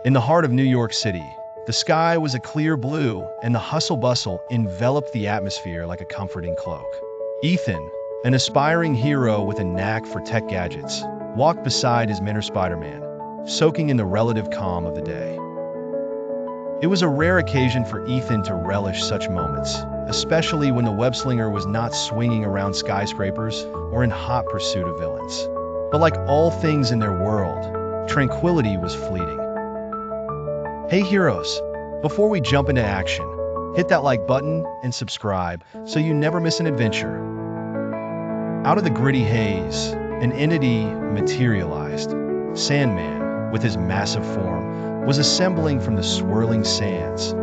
In the heart of New York City, the sky was a clear blue, and the hustle-bustle enveloped the atmosphere like a comforting cloak. Ethan, an aspiring hero with a knack for tech gadgets, walked beside his mentor Spider-Man, soaking in the relative calm of the day. It was a rare occasion for Ethan to relish such moments, especially when the web-slinger was not swinging around skyscrapers or in hot pursuit of villains. But like all things in their world, tranquility was fleeting. Hey heroes, before we jump into action, hit that like button and subscribe so you never miss an adventure. Out of the gritty haze, an entity materialized. Sandman, with his massive form, was assembling from the swirling sands,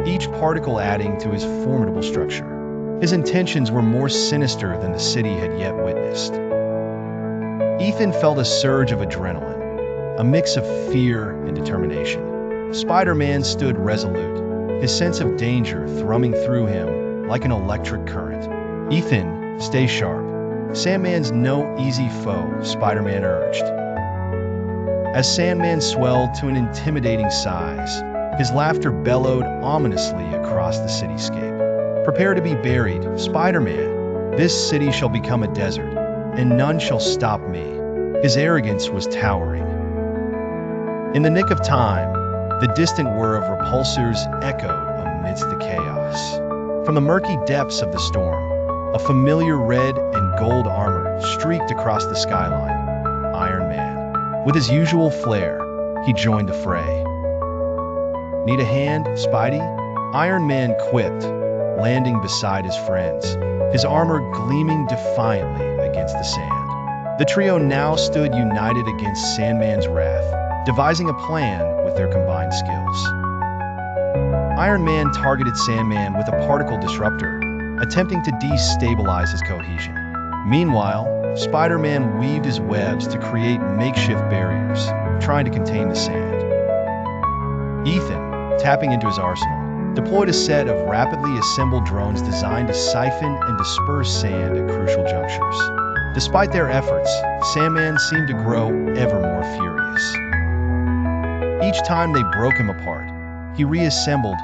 each particle adding to his formidable structure. His intentions were more sinister than the city had yet witnessed. Ethan felt a surge of adrenaline, a mix of fear and determination. Spider-Man stood resolute, his sense of danger thrumming through him like an electric current. "Ethan, stay sharp. Sandman's no easy foe," Spider-Man urged. As Sandman swelled to an intimidating size, his laughter bellowed ominously across the cityscape. "Prepare to be buried, Spider-Man. This city shall become a desert, and none shall stop me." His arrogance was towering. In the nick of time, the distant whir of repulsors echoed amidst the chaos. From the murky depths of the storm, a familiar red and gold armor streaked across the skyline. Iron Man. With his usual flair, he joined the fray. "Need a hand, Spidey?" Iron Man quipped, landing beside his friends, his armor gleaming defiantly against the sand. The trio now stood united against Sandman's wrath, devising a plan with their combined skills. Iron Man targeted Sandman with a particle disruptor, attempting to destabilize his cohesion. Meanwhile, Spider-Man weaved his webs to create makeshift barriers, trying to contain the sand. Ethan, tapping into his arsenal, deployed a set of rapidly assembled drones designed to siphon and disperse sand at crucial junctures. Despite their efforts, Sandman seemed to grow ever more furious. Each time they broke him apart, he reassembled,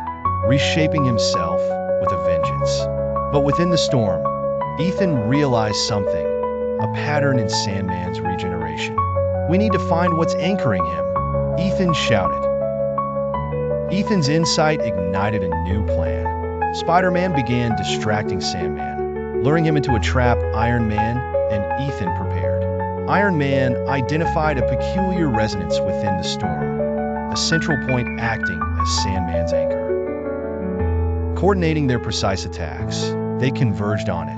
reshaping himself with a vengeance. But within the storm, Ethan realized something, a pattern in Sandman's regeneration. "We need to find what's anchoring him," Ethan shouted. Ethan's insight ignited a new plan. Spider-Man began distracting Sandman, luring him into a trap. Iron Man and Ethan prepared. Iron Man identified a peculiar resonance within the storm, a central point acting as Sandman's anchor. Coordinating their precise attacks, they converged on it.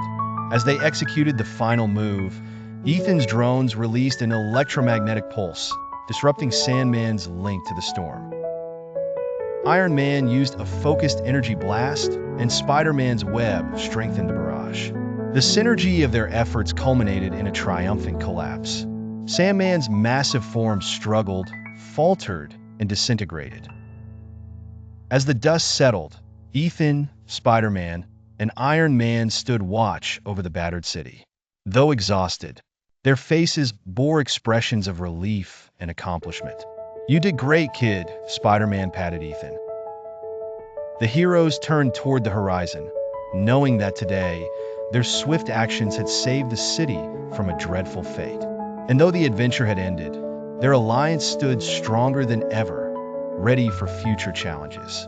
As they executed the final move, Ethan's drones released an electromagnetic pulse, disrupting Sandman's link to the storm. Iron Man used a focused energy blast, and Spider-Man's web strengthened the barrage. The synergy of their efforts culminated in a triumphant collapse. Sandman's massive form struggled, faltered, and disintegrated. As the dust settled, Ethan, Spider-Man, and Iron Man stood watch over the battered city. Though exhausted, their faces bore expressions of relief and accomplishment. "You did great, kid," Spider-Man patted Ethan. The heroes turned toward the horizon, knowing that today, their swift actions had saved the city from a dreadful fate. And though the adventure had ended, their alliance stood stronger than ever, ready for future challenges.